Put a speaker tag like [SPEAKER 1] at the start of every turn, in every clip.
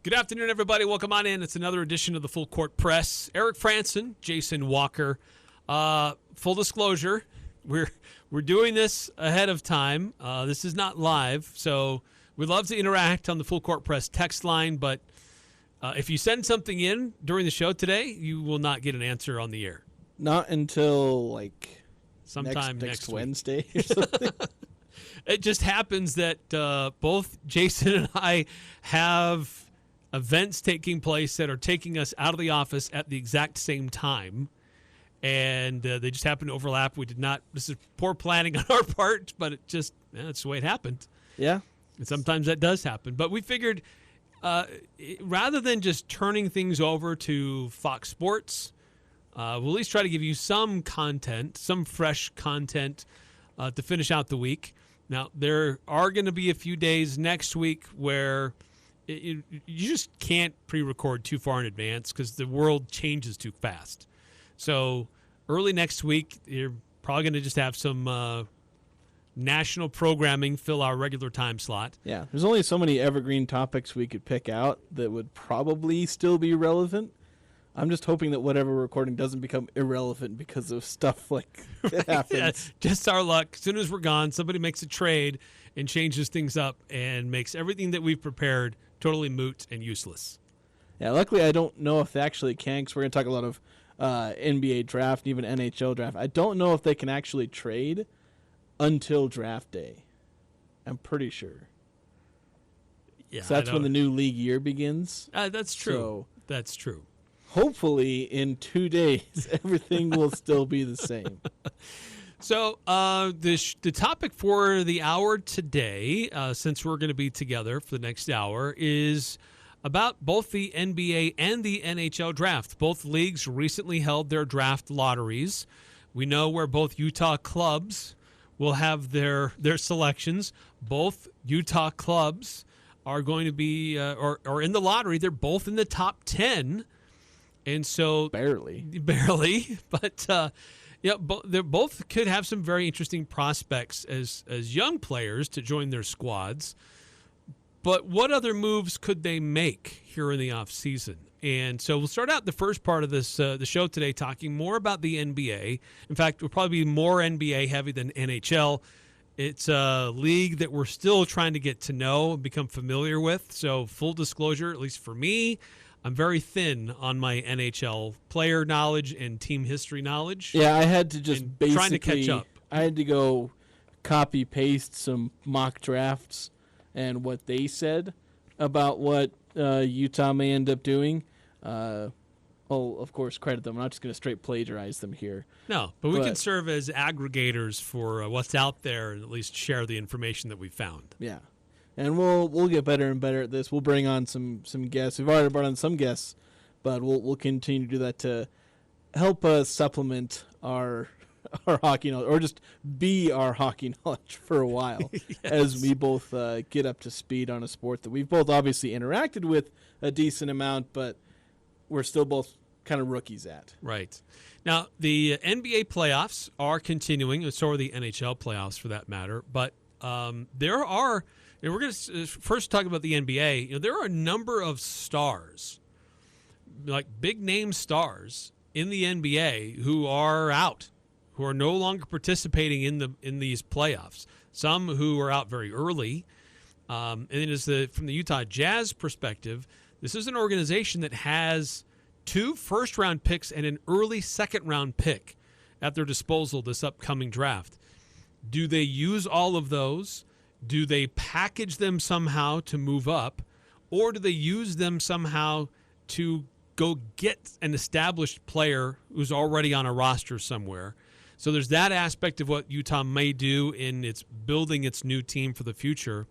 [SPEAKER 1] Good afternoon, everybody. Welcome on in. It's another edition of the Full Court Press. Eric Frandsen, Jason Walker. Full disclosure, we're doing this ahead of time. This is not live, so we'd love to interact on the Full Court Press text line, but if you send something in during the show today, you will not get an answer on the air.
[SPEAKER 2] Not until,
[SPEAKER 1] sometime
[SPEAKER 2] next
[SPEAKER 1] week.
[SPEAKER 2] Wednesday or something.
[SPEAKER 1] It just happens that both Jason and I have events taking place that are taking us out of the office at the exact same time, and they just happen to overlap. We did not. This is poor planning on our part, but that's the way it happened.
[SPEAKER 2] Yeah.
[SPEAKER 1] And sometimes that does happen. But we figured rather than just turning things over to Fox Sports, we'll at least try to give you some content, some fresh content to finish out the week. Now, there are going to be a few days next week where you just can't pre-record too far in advance because the world changes too fast. So early next week, you're probably going to just have some national programming fill our regular time slot.
[SPEAKER 2] Yeah, there's only so many evergreen topics we could pick out that would probably still be relevant. I'm just hoping that whatever we're recording doesn't become irrelevant because of stuff like that happens.
[SPEAKER 1] Yeah, just our luck. As soon as we're gone, somebody makes a trade and changes things up and makes everything that we've prepared totally moot and useless.
[SPEAKER 2] Yeah, luckily I don't know if they actually can, because we're going to talk a lot of NBA draft and even NHL draft. I don't know if they can actually trade until draft day. I'm pretty sure.
[SPEAKER 1] Yeah,
[SPEAKER 2] so that's when the new league year begins.
[SPEAKER 1] That's true.
[SPEAKER 2] So
[SPEAKER 1] that's true.
[SPEAKER 2] Hopefully in 2 days, everything will still be the same.
[SPEAKER 1] So the topic for the hour today, since we're going to be together for the next hour, is about both the NBA and the NHL draft. Both leagues recently held their draft lotteries. We know where both Utah clubs will have their selections. Both Utah clubs are going to be or in the lottery. They're both in the top 10. And so barely, but they both could have some very interesting prospects as young players to join their squads. But what other moves could they make here in the off season? And so we'll start out the first part of this the show today talking more about the NBA. In fact, we'll probably be more NBA heavy than NHL. It's a league that we're still trying to get to know and become familiar with. So full disclosure, at least for me, I'm very thin on my NHL player knowledge and team history knowledge.
[SPEAKER 2] Yeah, I had to just basically
[SPEAKER 1] trying to catch up.
[SPEAKER 2] I had to go copy paste some mock drafts and what they said about what Utah may end up doing. I'll of course credit them. I'm not just going to straight plagiarize them here.
[SPEAKER 1] No, but we can serve as aggregators for what's out there and at least share the information that we found.
[SPEAKER 2] Yeah. And we'll get better and better at this. We'll bring on some guests. We've already brought on some guests, but we'll continue to do that to help us supplement our hockey knowledge, or just be our hockey knowledge for a while.
[SPEAKER 1] Yes.
[SPEAKER 2] As we both get up to speed on a sport that we've both obviously interacted with a decent amount, but we're still both kind of rookies at.
[SPEAKER 1] Right. Now, the NBA playoffs are continuing, and so are the NHL playoffs for that matter, but there are... And we're going to first talk about the NBA. There are a number of stars, like big-name stars in the NBA who are out, who are no longer participating in these playoffs. Some who are out very early. And then from the Utah Jazz perspective, this is an organization that has 2 first-round picks and an early second-round pick at their disposal this upcoming draft. Do they use all of those? Do they package them somehow to move up, or do they use them somehow to go get an established player who's already on a roster somewhere? So there's that aspect of what Utah may do in its building its new team for the future.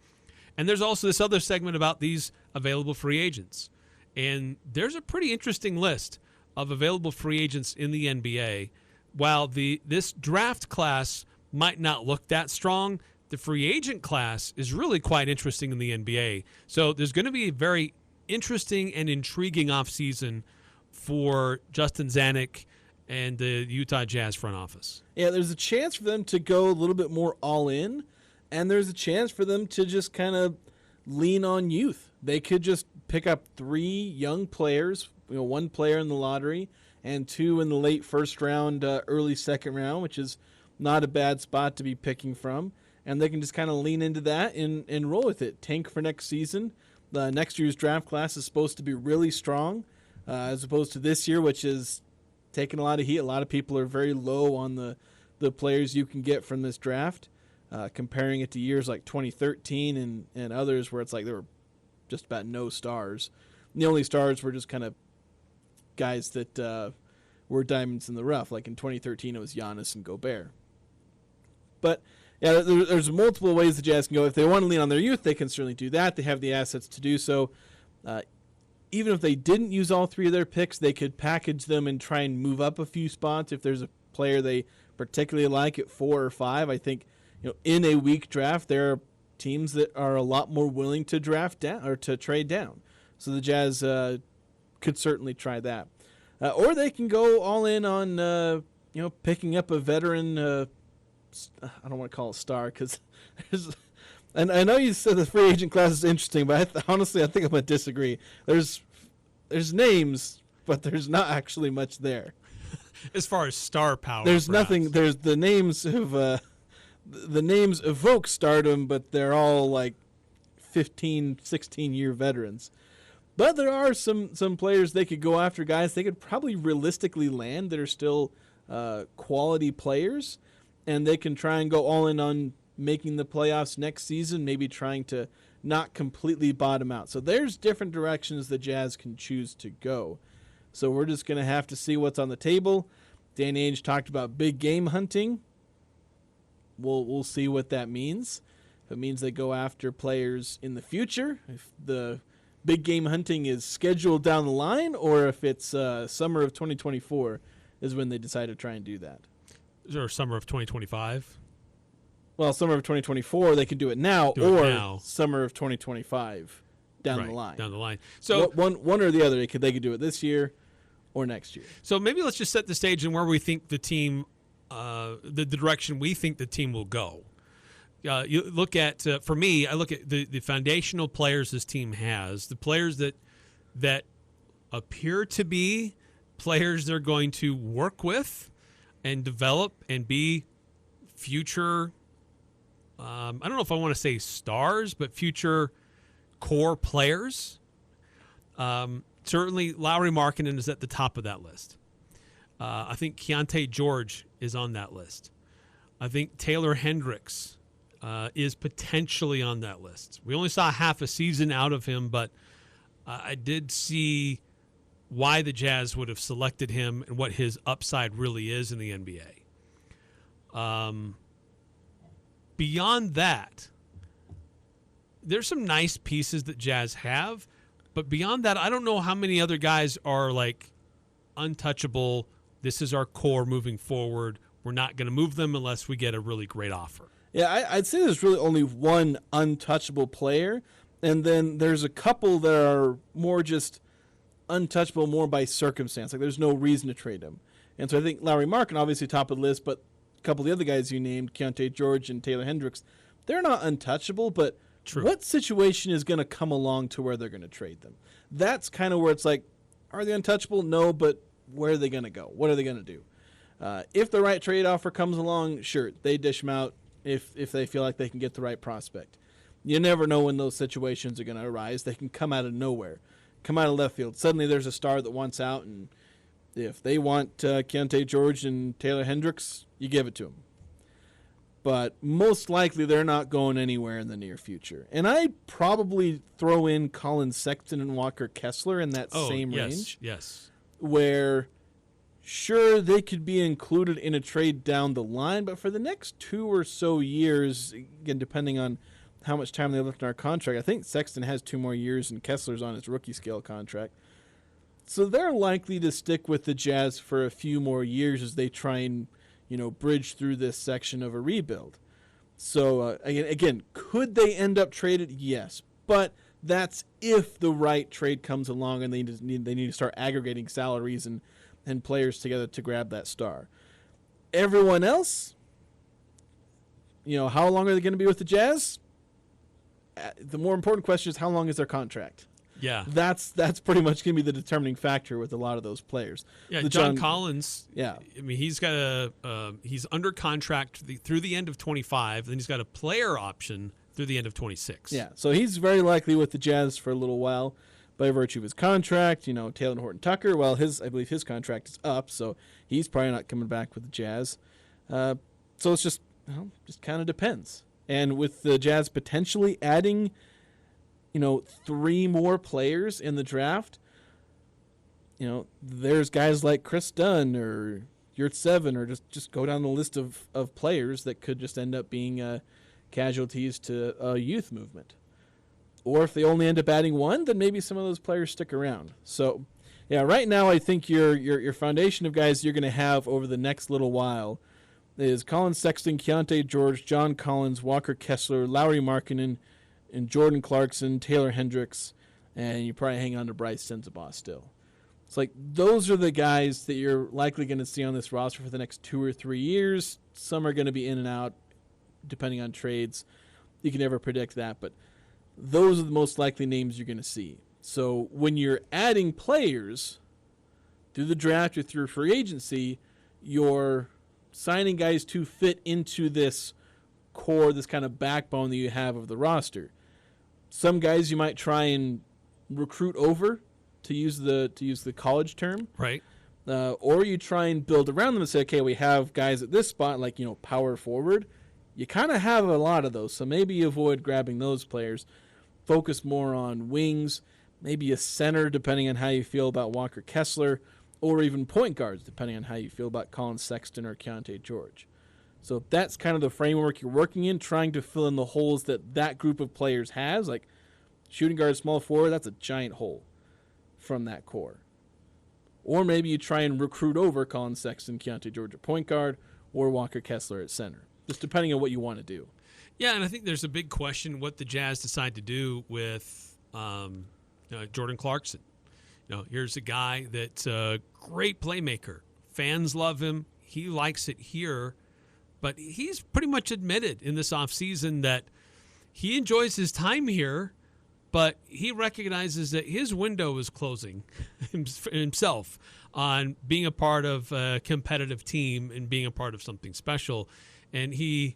[SPEAKER 1] And there's also this other segment about these available free agents. And there's a pretty interesting list of available free agents in the NBA. While this draft class might not look that strong, the free agent class is really quite interesting in the NBA. So there's going to be a very interesting and intriguing offseason for Justin Zanuck and the Utah Jazz front office.
[SPEAKER 2] Yeah, there's a chance for them to go a little bit more all in, and there's a chance for them to just kind of lean on youth. They could just pick up 3 young players, 1 player in the lottery and 2 in the late first round, early second round, which is not a bad spot to be picking from. And they can just kind of lean into that and roll with it. Tank for next season. Next year's draft class is supposed to be really strong, as opposed to this year, which is taking a lot of heat. A lot of people are very low on the players you can get from this draft, comparing it to years like 2013 and others where it's like there were just about no stars. And the only stars were just kind of guys that were diamonds in the rough. Like in 2013, it was Giannis and Gobert. But yeah, there's multiple ways the Jazz can go. If they want to lean on their youth, they can certainly do that. They have the assets to do so. Even if they didn't use all 3 of their picks, they could package them and try and move up a few spots. If there's a player they particularly like at 4 or 5, I think in a weak draft, there are teams that are a lot more willing to draft down or to trade down. So the Jazz could certainly try that, or they can go all in on picking up a veteran. I don't want to call it star because and I know you said the free agent class is interesting, but honestly, I think I'm going to disagree. There's names, but there's not actually much there.
[SPEAKER 1] As far as star power,
[SPEAKER 2] there's
[SPEAKER 1] perhaps.
[SPEAKER 2] nothing. There's the names evoke stardom, but they're all like 15, 16-year veterans. But there are some players they could go after, guys they could probably realistically land that are still quality players. And they can try and go all in on making the playoffs next season, maybe trying to not completely bottom out. So there's different directions the Jazz can choose to go. So we're just going to have to see what's on the table. Danny Ainge talked about big game hunting. We'll see what that means. If it means they go after players in the future, if the big game hunting is scheduled down the line, or if it's summer of 2024 is when they decide to try and do that.
[SPEAKER 1] Or summer of 2025?
[SPEAKER 2] Well, summer of 2024, they can do it now, summer of 2025 down the line.
[SPEAKER 1] Down the line. So
[SPEAKER 2] one or the other, they could do it this year or next year.
[SPEAKER 1] So maybe let's just set the stage and where we think the team, the direction we think the team will go. You look at, for me, I look at the foundational players this team has, the players that appear to be players they're going to work with and develop and be future, I don't know if I want to say stars, but future core players. Certainly Lauri Markkanen is at the top of that list. I think Keontae George is on that list. I think Taylor Hendricks is potentially on that list. We only saw half a season out of him, but I did see why the Jazz would have selected him and what his upside really is in the NBA. Beyond that, there's some nice pieces that Jazz have, but beyond that, I don't know how many other guys are like untouchable. This is our core moving forward. We're not going to move them unless we get a really great offer.
[SPEAKER 2] Yeah, I'd say there's really only one untouchable player, and then there's a couple that are more just untouchable more by circumstance. Like there's no reason to trade him. And so I think Lauri Markkanen, obviously top of the list, but a couple of the other guys you named, Keontae George and Taylor Hendricks, they're not untouchable, but
[SPEAKER 1] True.
[SPEAKER 2] What situation is going to come along to where they're going to trade them? That's kind of where it's like, are they untouchable? No, but where are they going to go? What are they going to do? If the right trade offer comes along, sure, they dish them out if they feel like they can get the right prospect. You never know when those situations are going to arise. They can come out of nowhere, come out of left field. Suddenly there's a star that wants out, and if they want Keontae George and Taylor Hendricks, you give it to them. But most likely they're not going anywhere in the near future. And I'd probably throw in Colin Sexton and Walker Kessler in that same range.
[SPEAKER 1] Yes.
[SPEAKER 2] Where, sure, they could be included in a trade down the line, but for the next 2 or so years, again, depending on how much time they left in our contract, I think Sexton has 2 more years and Kessler's on his rookie scale contract. So they're likely to stick with the Jazz for a few more years as they try and bridge through this section of a rebuild. So, again, could they end up traded? Yes. But that's if the right trade comes along and they need to start aggregating salaries and players together to grab that star. Everyone else, how long are they going to be with the Jazz? The more important question is how long is their contract?
[SPEAKER 1] Yeah.
[SPEAKER 2] That's pretty much going to be the determining factor with a lot of those players.
[SPEAKER 1] Yeah,
[SPEAKER 2] The
[SPEAKER 1] John Collins.
[SPEAKER 2] Yeah.
[SPEAKER 1] I mean, he's got he's under contract through the end of 25, then he's got a player option through the end of 26.
[SPEAKER 2] Yeah, so he's very likely with the Jazz for a little while by virtue of his contract. Taylor Horton-Tucker, well, I believe his contract is up, so he's probably not coming back with the Jazz. So it's just kind of depends. And with the Jazz potentially adding, 3 more players in the draft, there's guys like Chris Dunn or Yurtseven, or just go down the list of players that could just end up being casualties to a youth movement. Or if they only end up adding 1, then maybe some of those players stick around. So, yeah, right now I think your foundation of guys you're going to have over the next little while is Colin Sexton, Keontae George, John Collins, Walker Kessler, Lauri Markkanen, and Jordan Clarkson, Taylor Hendricks, and you probably hang on to Bryce Sensabaugh still. It's like those are the guys that you're likely going to see on this roster for the next 2 or 3 years. Some are going to be in and out depending on trades. You can never predict that, but those are the most likely names you're going to see. So when you're adding players through the draft or through free agency, you're signing guys to fit into this core, this kind of backbone that you have of the roster. Some guys you might try and recruit over, to use the college term,
[SPEAKER 1] right?
[SPEAKER 2] Or you try and build around them and say, okay, we have guys at this spot, like power forward. You kind of have a lot of those, so maybe you avoid grabbing those players. Focus more on wings, maybe a center, depending on how you feel about Walker Kessler, or even point guards, depending on how you feel about Colin Sexton or Keontae George. So that's kind of the framework you're working in, trying to fill in the holes that group of players has. Like shooting guard, small forward, that's a giant hole from that core. Or maybe you try and recruit over Colin Sexton, Keontae George at point guard, or Walker Kessler at center, just depending on what you want to do.
[SPEAKER 1] Yeah, and I think there's a big question what the Jazz decide to do with Jordan Clarkson. Here's a guy that's a great playmaker. Fans love him. He likes it here. But he's pretty much admitted in this offseason that he enjoys his time here, but he recognizes that his window is closing himself on being a part of a competitive team and being a part of something special. And the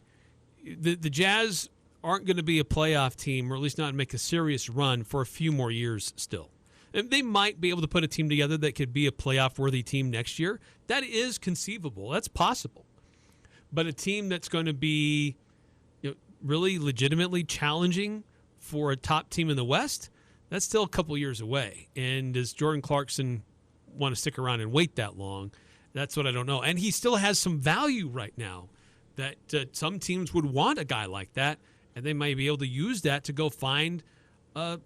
[SPEAKER 1] Jazz aren't going to be a playoff team, or at least not make a serious run for a few more years still. And they might be able to put a team together that could be a playoff-worthy team next year. That is conceivable. That's possible. But a team that's going to be really legitimately challenging for a top team in the West, that's still a couple years away. And does Jordan Clarkson want to stick around and wait that long? That's what I don't know. And he still has some value right now that some teams would want a guy like that, and they might be able to use that to go find a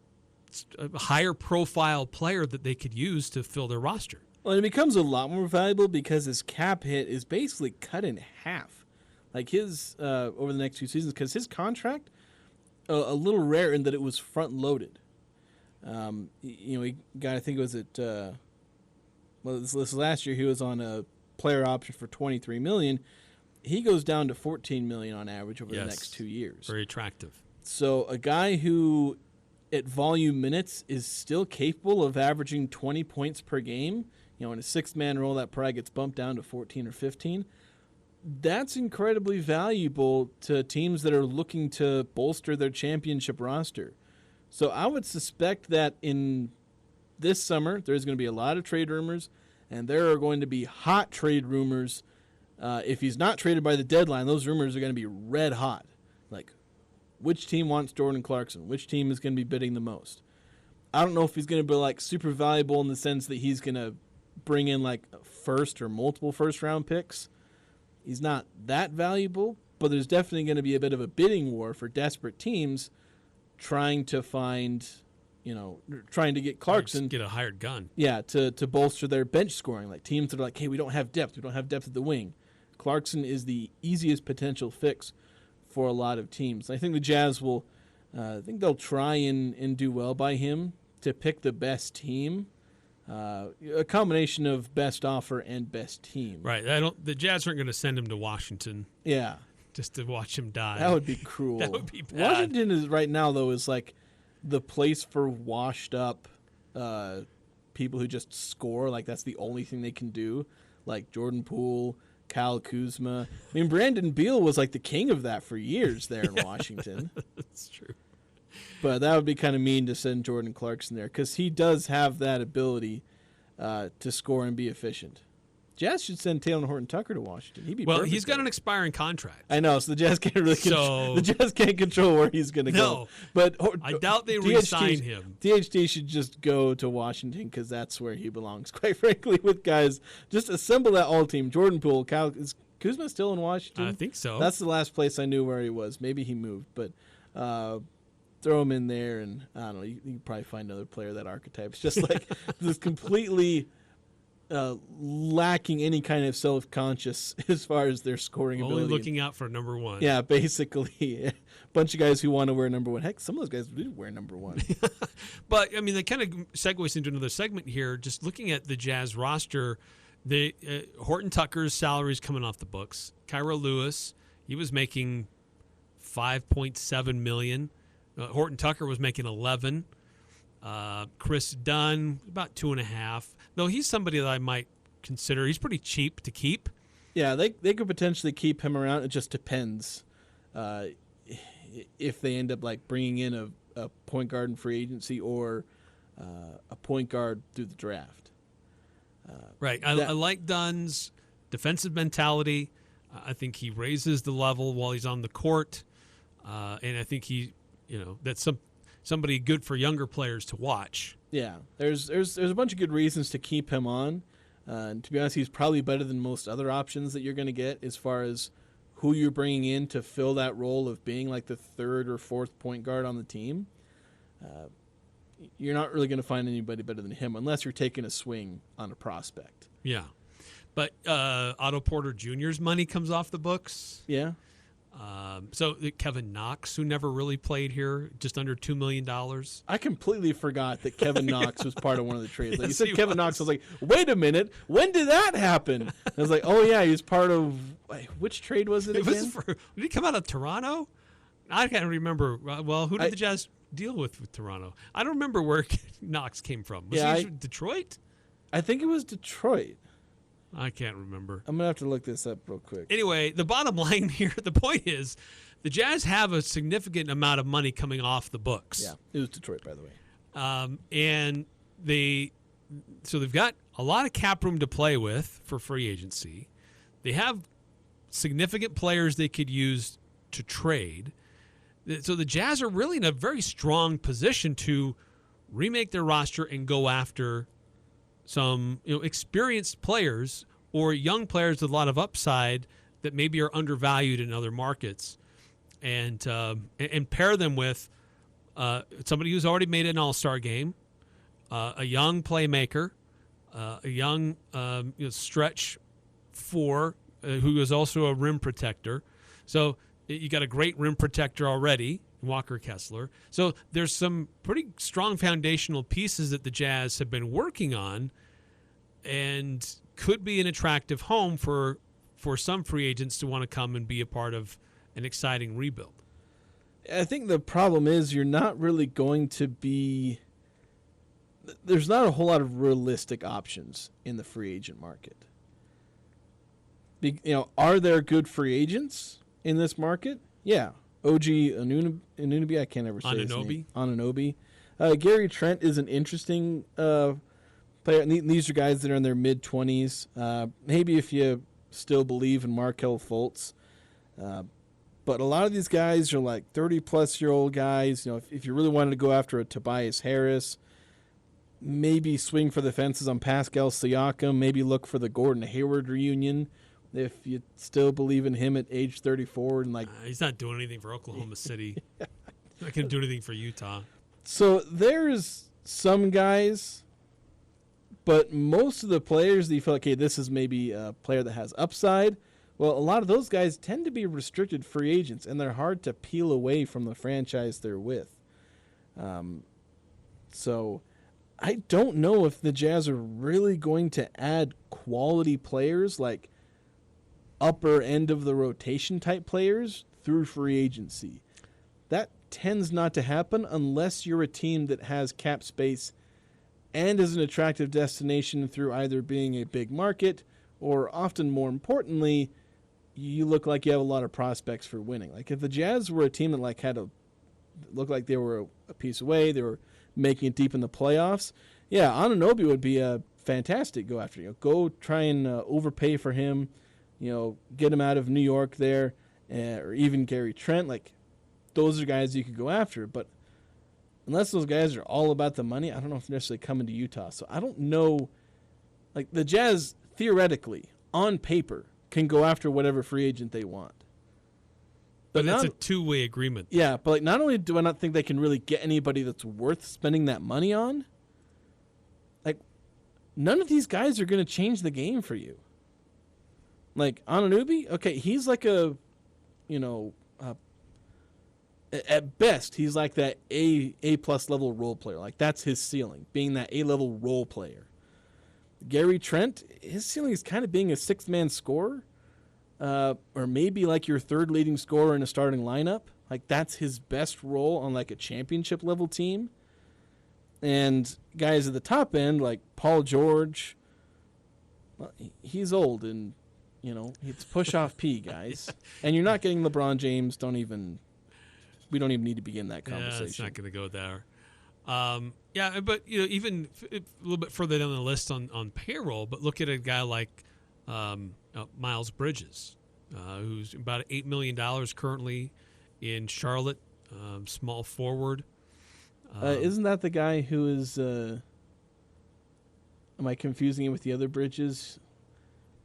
[SPEAKER 1] higher profile player that they could use to fill their roster.
[SPEAKER 2] Well, it becomes a lot more valuable because his cap hit is basically cut in half. Like his over the next 2 seasons, because his contract, a little rare in that it was front loaded. He got, I think it was this last year he was on a player option for $23 million. He goes down to $14 million on average over the next 2 years.
[SPEAKER 1] Very attractive.
[SPEAKER 2] So a guy who at volume minutes is still capable of averaging 20 points per game, in a 6-man role that probably gets bumped down to 14 or 15. That's incredibly valuable to teams that are looking to bolster their championship roster. So I would suspect that in this summer there's going to be a lot of trade rumors, and there are going to be hot trade rumors. If he's not traded by the deadline, those rumors are going to be red hot. Like, which team wants Jordan Clarkson? Which team is going to be bidding the most? I don't know if he's going to be like super valuable in the sense that he's going to bring in like first or multiple first-round picks. He's not that valuable, but there's definitely going to be a bit of a bidding war for desperate teams trying to find, trying to get Clarkson.
[SPEAKER 1] Get a hired gun.
[SPEAKER 2] Yeah, to bolster their bench scoring. Like teams that are like, hey, we don't have depth. We don't have depth at the wing. Clarkson is the easiest potential fix for a lot of teams. I think the Jazz will, I think they'll try and do well by him to pick the best team. A combination of best offer and best team.
[SPEAKER 1] Right. The Jazz aren't going to send him to Washington.
[SPEAKER 2] Yeah.
[SPEAKER 1] Just to watch him die.
[SPEAKER 2] That would be cruel.
[SPEAKER 1] That would be bad.
[SPEAKER 2] Washington is right now though is like the place for washed up people who just score. Like, that's the only thing they can do. Like Jordan Poole, Kyle Kuzma. I mean, Brandon Beal was like the king of that for years there in Washington.
[SPEAKER 1] That's true.
[SPEAKER 2] But that would be kind of mean to send Jordan Clarkson there because he does have that ability to score and be efficient. Jazz should send Taylor Horton-Tucker to Washington. He'd be
[SPEAKER 1] Well,
[SPEAKER 2] perfect
[SPEAKER 1] he's got
[SPEAKER 2] there.
[SPEAKER 1] an expiring contract.
[SPEAKER 2] I know, so the Jazz can't really the Jazz can't control where he's going to go. But
[SPEAKER 1] I doubt they re-sign him.
[SPEAKER 2] DHT should just go to Washington because that's where he belongs. Quite frankly, with guys, just assemble that all team. Jordan Poole, Kyle, is Kuzma still in Washington?
[SPEAKER 1] I think so.
[SPEAKER 2] That's the last place I knew where he was. Maybe he moved, but throw him in there, and I don't know. You can probably find another player that archetype's just like this completely. Lacking any kind of self-conscious as far as their scoring
[SPEAKER 1] Only
[SPEAKER 2] ability.
[SPEAKER 1] looking out for number one.
[SPEAKER 2] Yeah, basically. A bunch of guys who want to wear number one. Heck, some of those guys do wear number one.
[SPEAKER 1] But, I mean, that kind of segues into another segment here. Just looking at the Jazz roster, Horton Tucker's salary is coming off the books. Kyra Lewis, he was making $5.7 million. Horton Tucker was making $11 million. Chris Dunn, about $2.5 million. Though he's somebody that I might consider. He's pretty cheap to keep.
[SPEAKER 2] Yeah, they could potentially keep him around. It just depends if they end up like bringing in a point guard in free agency or a point guard through the draft.
[SPEAKER 1] Right. I like Dunn's defensive mentality. I think he raises the level while he's on the court, and I think that's somebody good for younger players to watch.
[SPEAKER 2] Yeah, there's a bunch of good reasons to keep him on. And to be honest, he's probably better than most other options that you're going to get as far as who you're bringing in to fill that role of being like the third or fourth point guard on the team. You're not really going to find anybody better than him unless you're taking a swing on a prospect.
[SPEAKER 1] Yeah. But Otto Porter Jr.'s money comes off the books.
[SPEAKER 2] Yeah.
[SPEAKER 1] So Kevin Knox, who never really played here, just under $2 million.
[SPEAKER 2] I completely forgot that Kevin Knox was part of one of the trades. Like,
[SPEAKER 1] Yes,
[SPEAKER 2] you said Kevin Knox, I was like, wait a minute, when did that happen? I was like, oh yeah, he was part of which trade was it again?
[SPEAKER 1] Did he come out of Toronto? I can't remember. Well, who did the Jazz deal with Toronto? I don't remember where Knox came from. Was he Detroit?
[SPEAKER 2] I think it was Detroit.
[SPEAKER 1] I can't remember.
[SPEAKER 2] I'm going to have to look this up real quick.
[SPEAKER 1] Anyway, the bottom line here, the point is, the Jazz have a significant amount of money coming off the books.
[SPEAKER 2] Yeah, it was Detroit, by the way.
[SPEAKER 1] And they've got a lot of cap room to play with for free agency. They have significant players they could use to trade. So the Jazz are really in a very strong position to remake their roster and go after some experienced players or young players with a lot of upside that maybe are undervalued in other markets, and pair them with somebody who's already made an all-star game, a young playmaker, a young stretch four who is also a rim protector. So you got a great rim protector already, Walker Kessler. So there's some pretty strong foundational pieces that the Jazz have been working on and could be an attractive home for some free agents to want to come and be a part of an exciting rebuild.
[SPEAKER 2] I think the problem is you're not really going to be – there's not a whole lot of realistic options in the free agent market. Are there good free agents in this market? Yeah. OG Anunoby, I can't ever say his name. Anunoby. Gary Trent is an interesting player. And these are guys that are in their mid-20s. Maybe if you still believe in Markelle Fultz. But a lot of these guys are like 30-plus-year-old guys. If you really wanted to go after a Tobias Harris, maybe swing for the fences on Pascal Siakam, maybe look for the Gordon Hayward reunion. If you still believe in him at age 34. And
[SPEAKER 1] he's not doing anything for Oklahoma City. Not going to do anything for Utah.
[SPEAKER 2] So there's some guys, but most of the players that you feel like, okay, this is maybe a player that has upside. Well, a lot of those guys tend to be restricted free agents, and they're hard to peel away from the franchise they're with. So I don't know if the Jazz are really going to add quality players like upper end of the rotation type players through free agency. That tends not to happen unless you're a team that has cap space and is an attractive destination through either being a big market or, often more importantly, you look like you have a lot of prospects for winning. Like if the Jazz were a team that like looked like they were a piece away, they were making it deep in the playoffs, yeah, Anunoby would be a fantastic go after. Go try and overpay for him, get him out of New York there, or even Gary Trent. Like those are guys you could go after. But unless those guys are all about the money, I don't know if they're necessarily coming to Utah. So I don't know. Like the Jazz, theoretically, on paper, can go after whatever free agent they want.
[SPEAKER 1] But it's a two-way agreement.
[SPEAKER 2] Yeah, but like not only do I not think they can really get anybody that's worth spending that money on, like none of these guys are going to change the game for you. Like Anunoby, okay, he's like at best, he's like that A plus level role player. Like that's his ceiling, being that A level role player. Gary Trent, his ceiling is kind of being a sixth man scorer, or maybe like your third leading scorer in a starting lineup. Like that's his best role on like a championship level team. And guys at the top end, like Paul George, well, he's old and it's push off P, guys. And you're not getting LeBron James. We don't even need to begin that conversation.
[SPEAKER 1] Yeah, it's not going to go there. But even a little bit further down the list on payroll, but look at a guy like Miles Bridges, who's about $8 million currently in Charlotte, small forward.
[SPEAKER 2] Isn't that the guy who is? Am I confusing him with the other Bridges?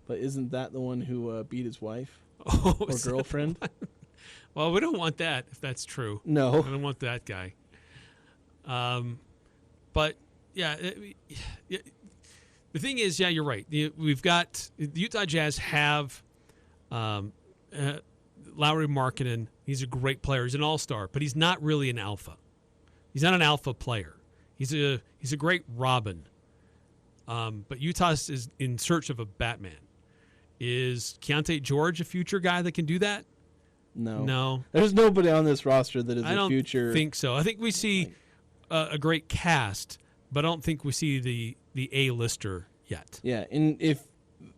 [SPEAKER 2] But isn't that the one who beat his wife or girlfriend?
[SPEAKER 1] Well, we don't want that if that's true.
[SPEAKER 2] No,
[SPEAKER 1] I don't want that guy. But yeah, the thing is, yeah, you're right. We've got the Utah Jazz have Lauri Markkanen. He's a great player. He's an all-star, but he's not really an alpha. He's not an alpha player. He's a great Robin. But Utah is in search of a Batman. Is Keontae George a future guy that can do that? No. There's
[SPEAKER 2] nobody on this roster that is a future.
[SPEAKER 1] I don't think so. I think we see a great cast, but I don't think we see the A-lister yet.
[SPEAKER 2] Yeah, and if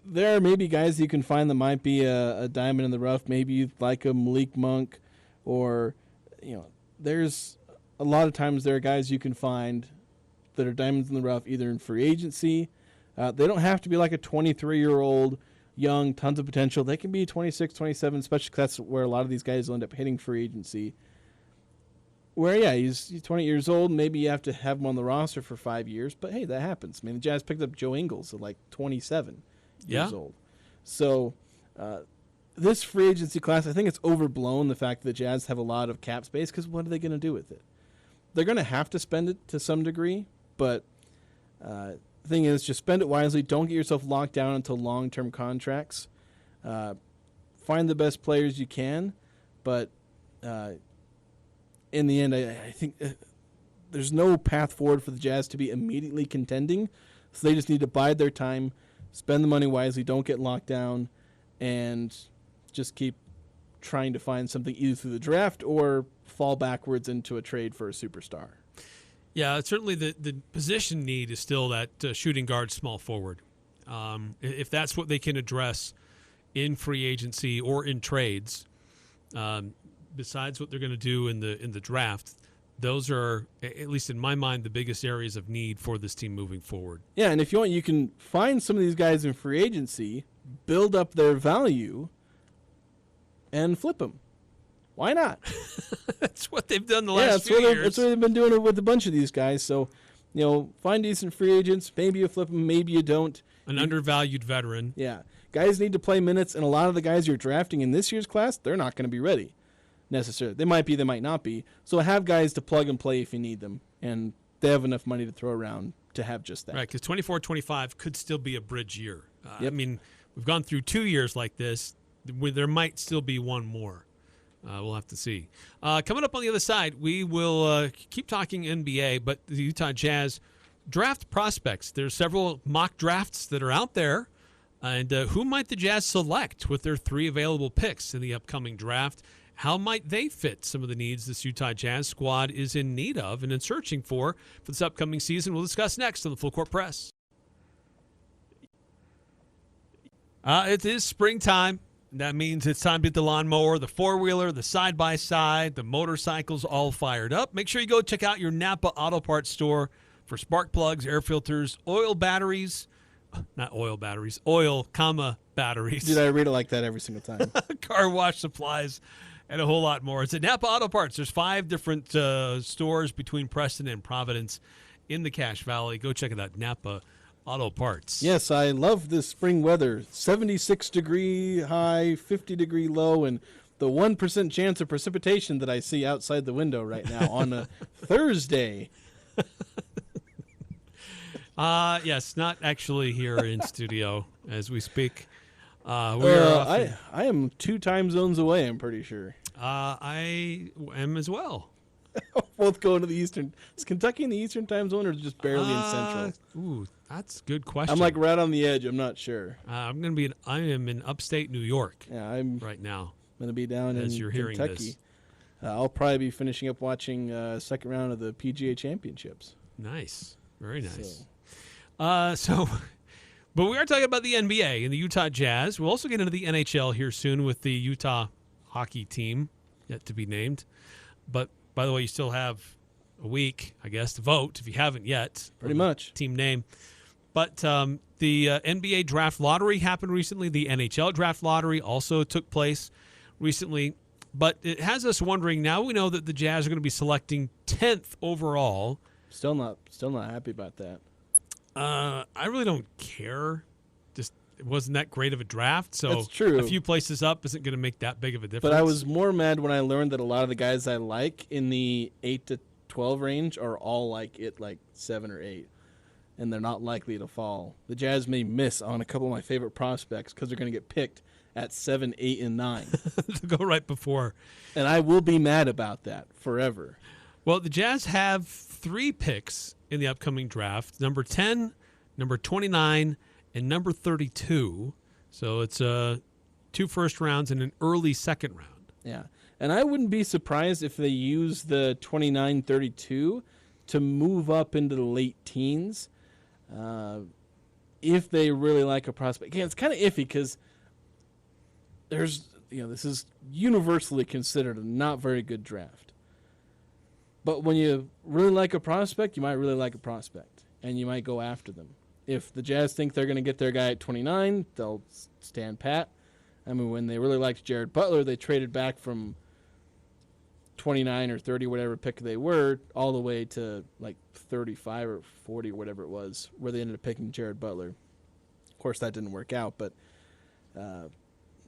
[SPEAKER 2] there are maybe guys you can find that might be a diamond in the rough, maybe you like a Malik Monk, or there's a lot of times there are guys you can find that are diamonds in the rough, either in free agency. They don't have to be like a 23-year-old, young, tons of potential. They can be 26, 27, especially because that's where a lot of these guys will end up hitting free agency. Where, yeah, he's 20 years old. Maybe you have to have him on the roster for 5 years. But, hey, that happens. I mean, the Jazz picked up Joe Ingles at like 27 years old. So this free agency class, I think it's overblown, the fact that the Jazz have a lot of cap space, because what are they going to do with it? They're going to have to spend it to some degree, but the thing is, just spend it wisely. Don't get yourself locked down into long-term contracts. Find the best players you can, but in the end, I think there's no path forward for the Jazz to be immediately contending, so they just need to bide their time, spend the money wisely, don't get locked down, and just keep trying to find something either through the draft or fall backwards into a trade for a superstar.
[SPEAKER 1] Yeah, certainly the position need is still that shooting guard, small forward. If that's what they can address in free agency or in trades, besides what they're going to do in the draft, those are, at least in my mind, the biggest areas of need for this team moving forward.
[SPEAKER 2] Yeah, and if you want, you can find some of these guys in free agency, build up their value, and flip them. Why not?
[SPEAKER 1] That's what they've done the last few years.
[SPEAKER 2] That's what they've been doing with a bunch of these guys. So, find decent free agents. Maybe you flip them, maybe you don't.
[SPEAKER 1] An undervalued veteran.
[SPEAKER 2] Yeah. Guys need to play minutes, and a lot of the guys you're drafting in this year's class, they're not going to be ready necessarily. They might be, they might not be. So have guys to plug and play if you need them, and they have enough money to throw around to have just that.
[SPEAKER 1] Right, because 24-25 could still be a bridge year. Yep. I mean, we've gone through 2 years like this. There might still be one more. We'll have to see. Coming up on the other side, we will keep talking NBA, but the Utah Jazz draft prospects. There's several mock drafts that are out there, and who might the Jazz select with their 3 available picks in the upcoming draft? how might they fit some of the needs this Utah Jazz squad is in need of and in searching for this upcoming season? We'll discuss next on the Full Court Press. It is springtime. That means it's time to get the lawnmower, the four-wheeler, the side-by-side, the motorcycles all fired up. Make sure you go check out your Napa Auto Parts store for spark plugs, air filters, oil batteries. Not oil batteries, oil, batteries.
[SPEAKER 2] Dude, I read it like that every single time.
[SPEAKER 1] Car wash supplies, and a whole lot more. It's at Napa Auto Parts. There's 5 different stores between Preston and Providence in the Cache Valley. Go check it out, Napa Auto Parts.
[SPEAKER 2] Yes, I love this spring weather. 76-degree high, 50-degree low, and the 1% chance of precipitation that I see outside the window right now on a Thursday.
[SPEAKER 1] Yes, not actually here in studio as we speak.
[SPEAKER 2] I am 2 time zones away, I'm pretty sure.
[SPEAKER 1] I am as well.
[SPEAKER 2] Both going to the Eastern. Is Kentucky in the Eastern time zone or just barely in Central?
[SPEAKER 1] Ooh, that's a good question.
[SPEAKER 2] I'm like right on the edge. I'm not sure.
[SPEAKER 1] I am in upstate New York.
[SPEAKER 2] Yeah, I'm
[SPEAKER 1] right now.
[SPEAKER 2] Going to be down
[SPEAKER 1] as
[SPEAKER 2] in
[SPEAKER 1] you're hearing
[SPEAKER 2] Kentucky.
[SPEAKER 1] This.
[SPEAKER 2] I'll probably be finishing up watching second round of the PGA Championships.
[SPEAKER 1] Nice, very nice. But we are talking about the NBA and the Utah Jazz. We'll also get into the NHL here soon with the Utah hockey team yet to be named. But by the way, you still have a week, I guess, to vote if you haven't yet.
[SPEAKER 2] Pretty much.
[SPEAKER 1] Team name. But the NBA draft lottery happened recently. The NHL draft lottery also took place recently. But it has us wondering, now we know that the Jazz are going to be selecting 10th overall.
[SPEAKER 2] Still not happy about that.
[SPEAKER 1] I really don't care. Just it wasn't that great of a draft, so
[SPEAKER 2] That's true.
[SPEAKER 1] A few places up isn't going to make that big of a difference.
[SPEAKER 2] But I was more mad when I learned that a lot of the guys I like in the 8 to 12 range are all like 7 or 8, and they're not likely to fall. The Jazz may miss on a couple of my favorite prospects because they're going to get picked at 7, 8, and 9.
[SPEAKER 1] to go right before.
[SPEAKER 2] And I will be mad about that forever.
[SPEAKER 1] Well, the Jazz have 3 picks in the upcoming draft, number 10, number 29, and number 32. So it's 2 first rounds and an early second round.
[SPEAKER 2] Yeah. And I wouldn't be surprised if they use the 29-32 to move up into the late teens if they really like a prospect. Again, it's kind of iffy because this is universally considered a not very good draft. But when you really like a prospect, you might really like a prospect, and you might go after them. If the Jazz think they're going to get their guy at 29, they'll stand pat. I mean, when they really liked Jared Butler, they traded back from 29 or 30, whatever pick they were, all the way to like 35 or 40 or whatever it was, where they ended up picking Jared Butler. Of course, that didn't work out, but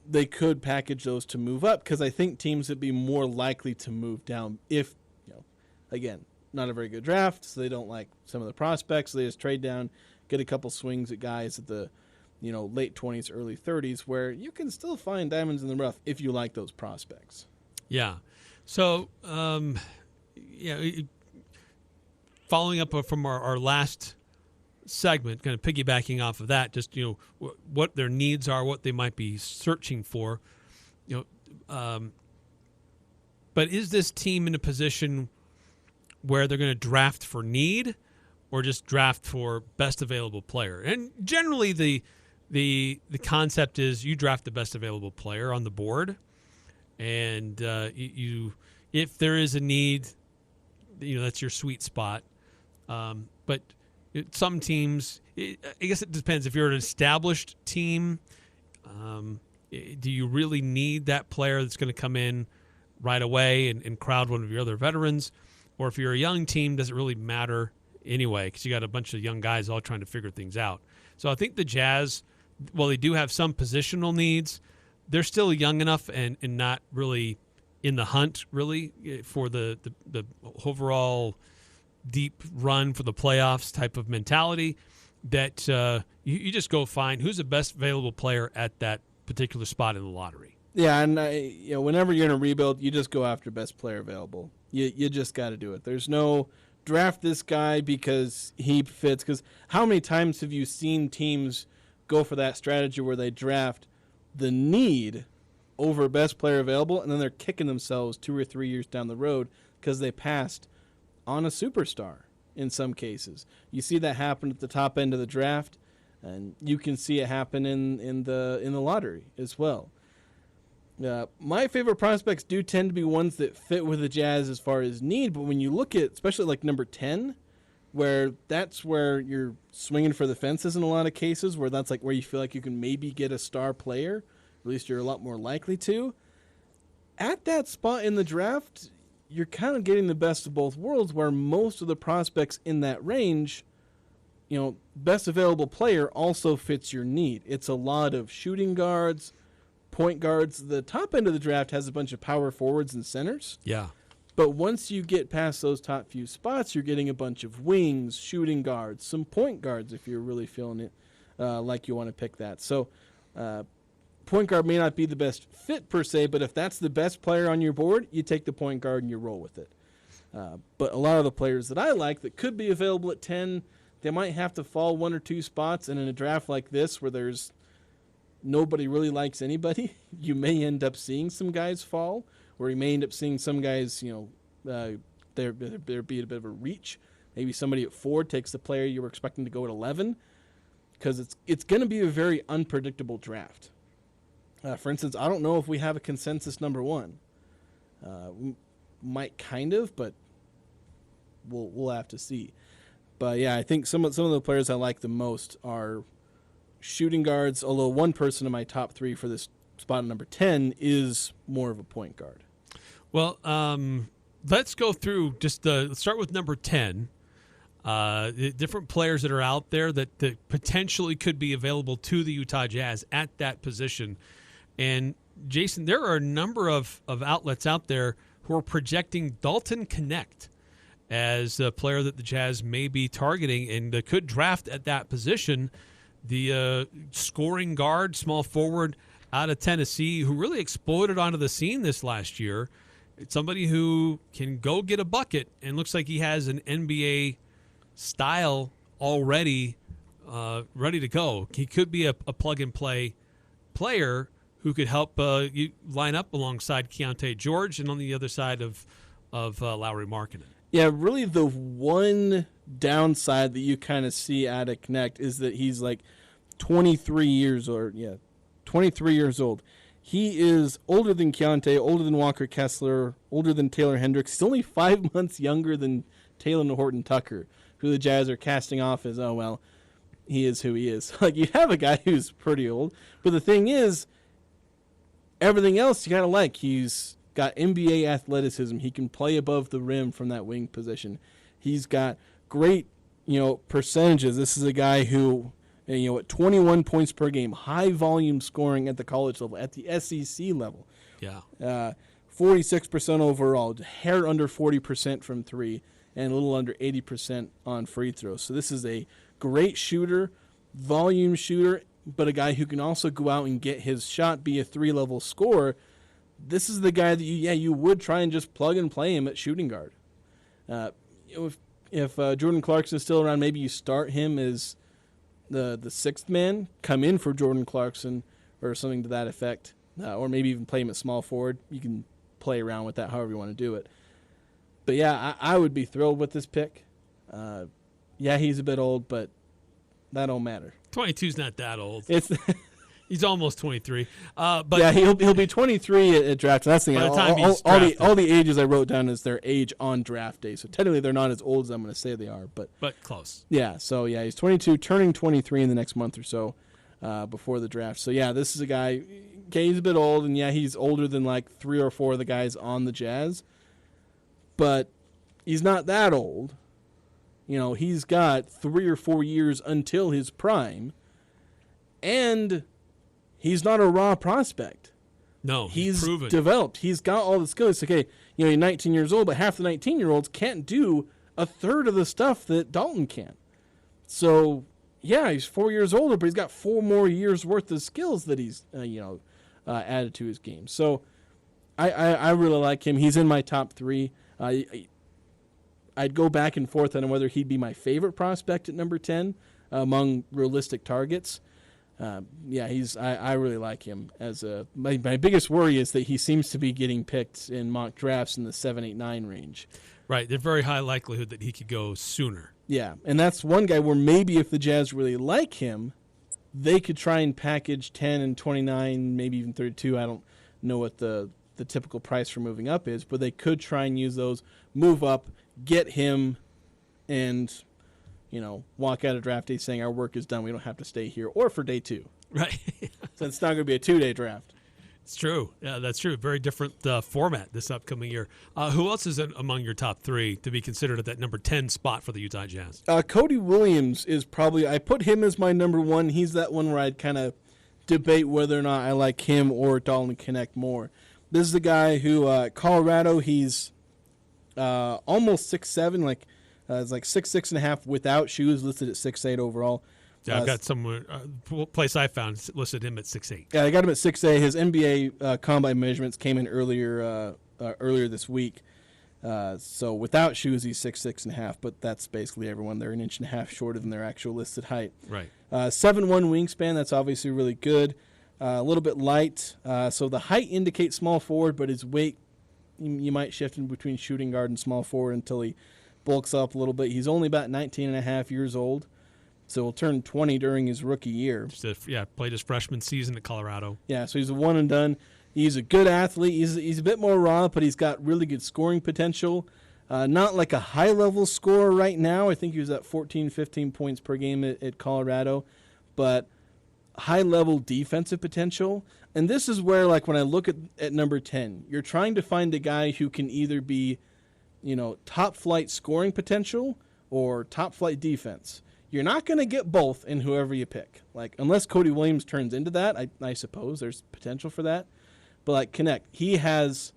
[SPEAKER 2] they could package those to move up because I think teams would be more likely to move down if, again, not a very good draft, so they don't like some of the prospects. So they just trade down, get a couple swings at guys at the, late 20s, early 30s, where you can still find diamonds in the rough if you like those prospects.
[SPEAKER 1] Yeah. So, following up from our last segment, kind of piggybacking off of that, just, what their needs are, what they might be searching for, but is this team in a position where they're going to draft for need or just draft for best available player? And generally the concept is you draft the best available player on the board, and you if there is a need, that's your sweet spot. But some teams, I guess it depends. If you're an established team, do you really need that player that's going to come in right away and crowd one of your other veterans? Or if you're a young team, does it really matter anyway? Because you got a bunch of young guys all trying to figure things out. So I think the Jazz, while they do have some positional needs, they're still young enough and not really in the hunt, really, for the overall deep run for the playoffs type of mentality that you just go find who's the best available player at that particular spot in the lottery.
[SPEAKER 2] Yeah, and whenever you're in a rebuild, you just go after best player available. You just got to do it. There's no draft this guy because he fits. Because how many times have you seen teams go for that strategy where they draft the need over best player available, and then they're kicking themselves 2 or 3 years down the road because they passed on a superstar in some cases. You see that happen at the top end of the draft, and you can see it happen in the lottery as well. My favorite prospects do tend to be ones that fit with the Jazz as far as need, but when you look at, especially like number 10, where that's where you're swinging for the fences in a lot of cases, where that's like where you feel like you can maybe get a star player, at least you're a lot more likely to. At that spot in the draft, you're kind of getting the best of both worlds, where most of the prospects in that range, best available player also fits your need. It's a lot of shooting guards, point guards. The top end of the draft has a bunch of power forwards and centers.
[SPEAKER 1] Yeah.
[SPEAKER 2] But once you get past those top few spots, you're getting a bunch of wings, shooting guards, some point guards if you're really feeling it like you want to pick that. So point guard may not be the best fit per se, but if that's the best player on your board, you take the point guard and you roll with it. But a lot of the players that I like that could be available at 10, they might have to fall 1 or 2 spots. And in a draft like this where there's nobody really likes anybody, you may end up seeing some guys fall, or you may end up seeing some guys, there be a bit of a reach. Maybe somebody at 4 takes the player you were expecting to go at 11, because it's going to be a very unpredictable draft. For instance, I don't know if we have a consensus number 1. We might kind of, but we'll have to see. But yeah, I think some of the players I like the most are shooting guards, although one person in my top 3 for this spot number 10 is more of a point guard.
[SPEAKER 1] Well, let's go through let's start with number 10. The different players that are out there that potentially could be available to the Utah Jazz at that position. And Jason, there are a number of outlets out there who are projecting Dalton Connect as a player that the Jazz may be targeting and could draft at that position. The scoring guard, small forward out of Tennessee, who really exploded onto the scene this last year. It's somebody who can go get a bucket and looks like he has an NBA style already ready to go. He could be a plug-and-play player who could help you line up alongside Keontae George and on the other side of Lauri Markkanen.
[SPEAKER 2] Yeah, really the one downside that you kind of see out of Connect is that he's like 23 years old. Yeah, 23 years old. He is older than Keontae, older than Walker Kessler, older than Taylor Hendricks. He's only 5 months younger than Taylor Horton Tucker, who the Jazz are casting off as, oh, well, he is who he is. Like, you have a guy who's pretty old. But the thing is, everything else you kind of like. He's got NBA athleticism. He can play above the rim from that wing position. He's got great, percentages. This is a guy who, at 21 points per game, high volume scoring at the college level, at the SEC level.
[SPEAKER 1] Yeah.
[SPEAKER 2] 46% overall, hair under 40% from 3, and a little under 80% on free throws. So this is a great shooter, volume shooter, but a guy who can also go out and get his shot, be a 3-level scorer. This is the guy that you would try and just plug and play him at shooting guard. If Jordan Clarkson is still around, maybe you start him as the 6th man, come in for Jordan Clarkson or something to that effect, or maybe even play him at small forward. You can play around with that however you want to do it. But yeah, I would be thrilled with this pick. Yeah, he's a bit old, but that don't matter.
[SPEAKER 1] 22's not that old.
[SPEAKER 2] It's
[SPEAKER 1] He's almost 23. But
[SPEAKER 2] yeah, he'll be 23 at draft. That's the thing.
[SPEAKER 1] By the time he's
[SPEAKER 2] all
[SPEAKER 1] drafted.
[SPEAKER 2] the ages I wrote down is their age on draft day. So technically they're not as old as I'm going to say they are. But
[SPEAKER 1] close.
[SPEAKER 2] Yeah, so yeah, he's 22, turning 23 in the next month or so before the draft. So yeah, this is a guy, okay, he's a bit old, and yeah, he's older than like 3 or 4 of the guys on the Jazz. But he's not that old. He's got 3 or 4 years until his prime. And he's not a raw prospect.
[SPEAKER 1] No,
[SPEAKER 2] he's
[SPEAKER 1] proven.
[SPEAKER 2] Developed. He's got all the skills. Okay, he's 19 years old, but half the 19-year-olds can't do a third of the stuff that Dalton can. So, yeah, he's 4 years older, but he's got 4 more years worth of skills that he's added to his game. So, I really like him. He's in my top 3. I'd go back and forth on whether he'd be my favorite prospect at number 10 among realistic targets. Yeah, I really like him as a. My biggest worry is that he seems to be getting picked in mock drafts in the 7, 8, 9 range.
[SPEAKER 1] Right, there's very high likelihood that he could go sooner.
[SPEAKER 2] Yeah, and that's one guy where maybe if the Jazz really like him, they could try and package 10 and 29, maybe even 32. I don't know what the typical price for moving up is, but they could try and use those, move up, get him, and walk out of draft day saying our work is done. We don't have to stay here, or for day 2.
[SPEAKER 1] Right.
[SPEAKER 2] So it's not going to be a 2-day draft.
[SPEAKER 1] It's true. Yeah, that's true. Very different format this upcoming year. Who else is among your top 3 to be considered at that number 10 spot for the Utah Jazz?
[SPEAKER 2] Cody Williams is probably, I put him as my number 1. He's that one where I'd kind of debate whether or not I like him or Dalton Connect more. This is the guy who, Colorado, he's almost 6'7", it's like 6'6.5" without shoes, listed at 6'8" overall.
[SPEAKER 1] Yeah, I've got some place I found listed him at 6'8".
[SPEAKER 2] Yeah, I got him at 6'8". His NBA combine measurements came in earlier this week. So without shoes, he's 6'6.5", but that's basically everyone. They're an inch and a half shorter than their actual listed height.
[SPEAKER 1] Right.
[SPEAKER 2] 7'1" wingspan, that's obviously really good. A little bit light. So the height indicates small forward, but his weight, you might shift in between shooting guard and small forward until he bulks up a little bit. He's only about 19 and a half years old, so he'll turn 20 during his rookie year.
[SPEAKER 1] Played his freshman season at Colorado.
[SPEAKER 2] Yeah, so he's a one and done. He's a good athlete. He's a bit more raw, but he's got really good scoring potential. Not like a high-level scorer right now. I think he was at 14, 15 points per game at Colorado, but high-level defensive potential. And this is where, when I look at number 10, you're trying to find a guy who can either be, top-flight scoring potential or top-flight defense. You're not going to get both in whoever you pick. Unless Cody Williams turns into that, I suppose there's potential for that. But, Connect, he has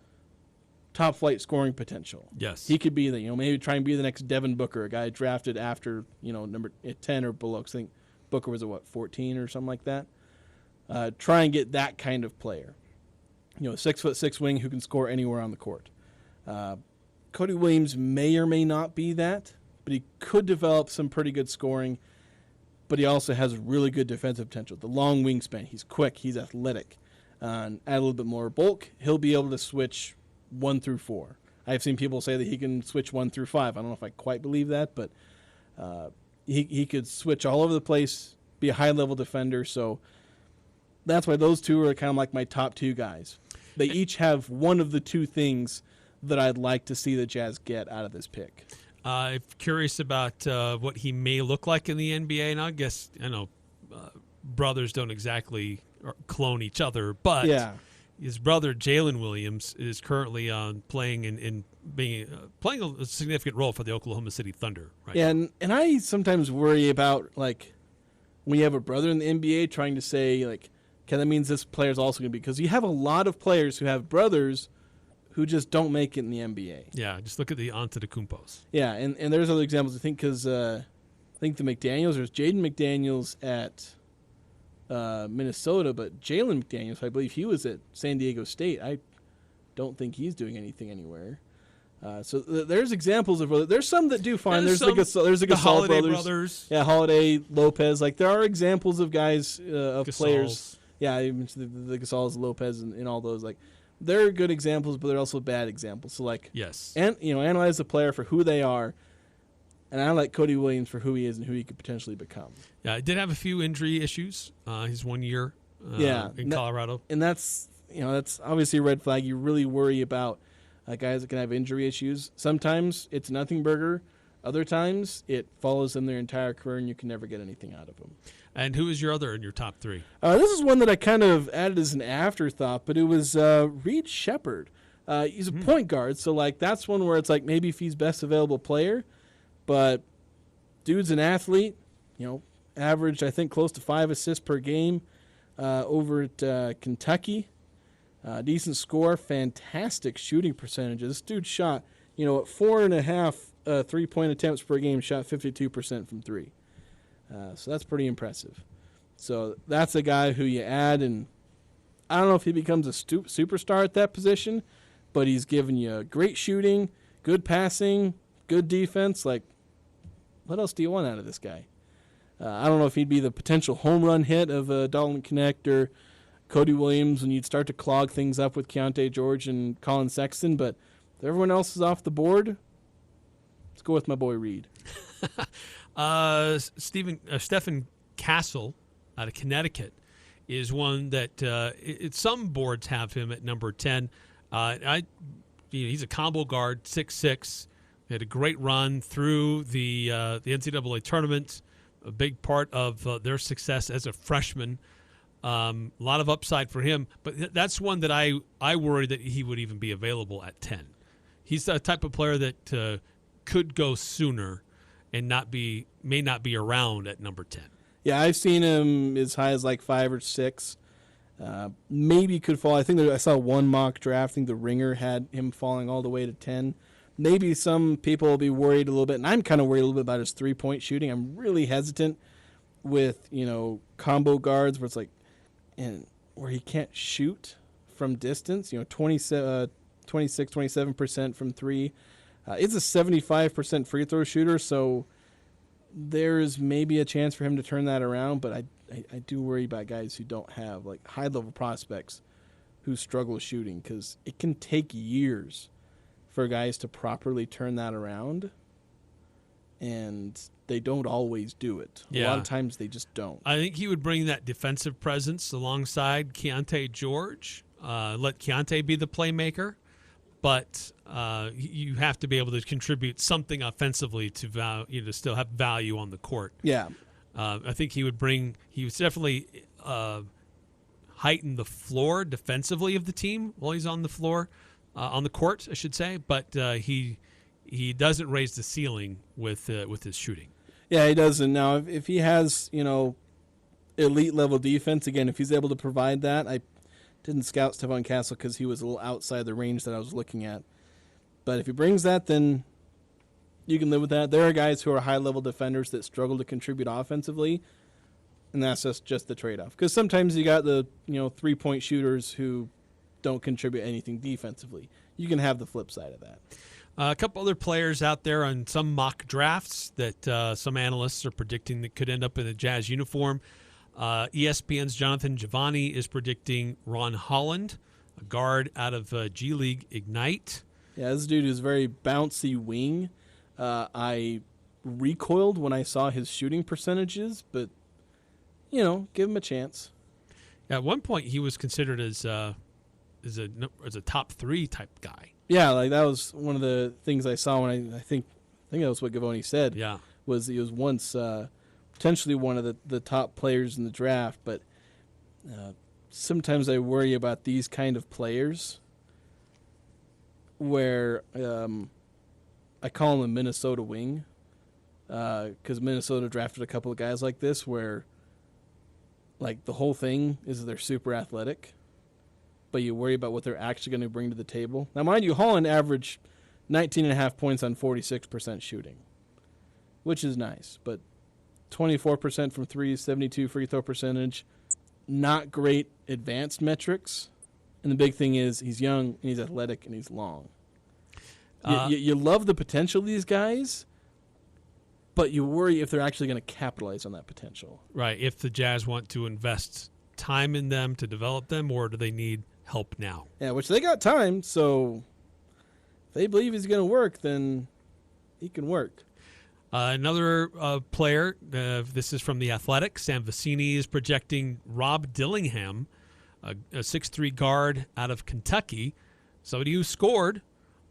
[SPEAKER 2] top-flight scoring potential.
[SPEAKER 1] Yes.
[SPEAKER 2] He could be maybe try and be the next Devin Booker, a guy drafted after, number 10 or below. 'Cause I think Booker was 14 or something like that. Try and get that kind of player. 6'6" wing who can score anywhere on the court. Cody Williams may or may not be that, but he could develop some pretty good scoring. But he also has really good defensive potential. The long wingspan. He's quick. He's athletic. Add a little bit more bulk. He'll be able to switch 1 through 4. I've seen people say that he can switch 1 through 5. I don't know if I quite believe that, but he could switch all over the place, be a high-level defender. So that's why those two are kind of like my top 2 guys. They each have one of the 2 things that I'd like to see the Jazz get out of this pick.
[SPEAKER 1] I'm curious about what he may look like in the NBA. And I know brothers don't exactly clone each other, but
[SPEAKER 2] yeah.
[SPEAKER 1] His brother Jalen Williams is currently playing playing a significant role for the Oklahoma City Thunder. Right.
[SPEAKER 2] Yeah, and I sometimes worry about when you have a brother in the NBA trying to say okay, that means this player's also going to be, because you have a lot of players who have brothers who just don't make it in the NBA.
[SPEAKER 1] Yeah, just look at the Antetokounmpos.
[SPEAKER 2] Yeah, and there's other examples. I think because I think the McDaniels, there's Jaden McDaniels at Minnesota, but Jalen McDaniels, I believe he was at San Diego State. I don't think he's doing anything anywhere. So there's examples of there's some that do fine. There's the Gasol brothers. Yeah, Holiday, Lopez. There are examples of guys of
[SPEAKER 1] Gasols.
[SPEAKER 2] players. Yeah, I mentioned the Gasols, Lopez, and all those. They're good examples, but they're also bad examples. So
[SPEAKER 1] yes, and
[SPEAKER 2] analyze the player for who they are. And I like Cody Williams for who he is and who he could potentially become. Yeah,
[SPEAKER 1] I did have a few injury issues his 1 year in Colorado.
[SPEAKER 2] And that's obviously a red flag. You really worry about guys that can have injury issues. Sometimes it's nothing burger. Other times it follows them their entire career and you can never get anything out of them.
[SPEAKER 1] And who is your other in your top 3?
[SPEAKER 2] This is one that I kind of added as an afterthought, but it was Reed Shepherd. He's a point guard, so that's one where it's maybe if he's best available player. But dude's an athlete, averaged, I think, close to 5 assists per game over at Kentucky. Decent score, fantastic shooting percentages. This dude shot, at 4.5 3-point attempts per game, shot 52% from 3. So that's pretty impressive. So that's a guy who you add, and I don't know if he becomes a superstar at that position, but he's given you great shooting, good passing, good defense. What else do you want out of this guy? I don't know if he'd be the potential home run hit of Dalton Knecht or Cody Williams when you'd start to clog things up with Keontae George and Colin Sexton, but if everyone else is off the board, let's go with my boy Reed.
[SPEAKER 1] Stephen Castle out of Connecticut is one that some boards have him at number 10. He's a combo guard, 6'6". Had a great run through the NCAA tournament, a big part of their success as a freshman. A lot of upside for him, but that's one that I worry that he would even be available at 10. He's the type of player that could go sooner and may not be around at number 10.
[SPEAKER 2] Yeah, I've seen him as high as like 5 or 6. Maybe could fall. I think I saw one mock draft. I think the Ringer had him falling all the way to 10. Maybe some people will be worried a little bit, and I'm kind of worried a little bit about his 3-point shooting. I'm really hesitant with, combo guards where it's like, and where he can't shoot from distance. 26, 27% from 3. It's a 75% free throw shooter, so there's maybe a chance for him to turn that around, but I do worry about guys who don't have like high-level prospects who struggle shooting, because it can take years for guys to properly turn that around, and they don't always do it. A lot of times they just don't.
[SPEAKER 1] I think he would bring that defensive presence alongside Keontae George, let Keontae be the playmaker, but you have to be able to contribute something offensively to still have value on the court.
[SPEAKER 2] Yeah.
[SPEAKER 1] I think he would definitely heighten the floor defensively of the team while he's on the floor, on the court, I should say, but he doesn't raise the ceiling with his shooting.
[SPEAKER 2] Yeah, he doesn't. Now, if he has, elite level defense, again, if he's able to provide that, I didn't scout Stephon Castle because he was a little outside the range that I was looking at. But if he brings that, then you can live with that. There are guys who are high-level defenders that struggle to contribute offensively, and that's just the trade-off. Because sometimes you got the 3-point shooters who don't contribute anything defensively. You can have the flip side of that.
[SPEAKER 1] A couple other players out there on some mock drafts that some analysts are predicting that could end up in a Jazz uniform. ESPN's Jonathan Giovanni is predicting Ron Holland, a guard out of G League Ignite.
[SPEAKER 2] Yeah, this dude is very bouncy wing. I recoiled when I saw his shooting percentages, but, give him a chance.
[SPEAKER 1] At one point, he was considered as a top 3 type guy.
[SPEAKER 2] Yeah, like that was one of the things I saw when I think that was what Gavoni said.
[SPEAKER 1] Yeah,
[SPEAKER 2] was he was once potentially one of the top players in the draft, but sometimes I worry about these kind of players where I call him a Minnesota wing because Minnesota drafted a couple of guys like this where like the whole thing is they're super athletic, but you worry about what they're actually going to bring to the table. Now, mind you, Holland averaged 19.5 points on 46% shooting, which is nice, but 24% from 3, 72 free throw percentage, not great advanced metrics. And the big thing is he's young, and he's athletic, and he's long. You love the potential of these guys, but you worry if they're actually going to capitalize on that potential.
[SPEAKER 1] Right, if the Jazz want to invest time in them to develop them, or do they need help now?
[SPEAKER 2] Yeah, which they got time, so if they believe he's going to work, then he can work.
[SPEAKER 1] Another player, this is from The Athletic. Sam Vecini is projecting Rob Dillingham, a 6'3 guard out of Kentucky, somebody who scored,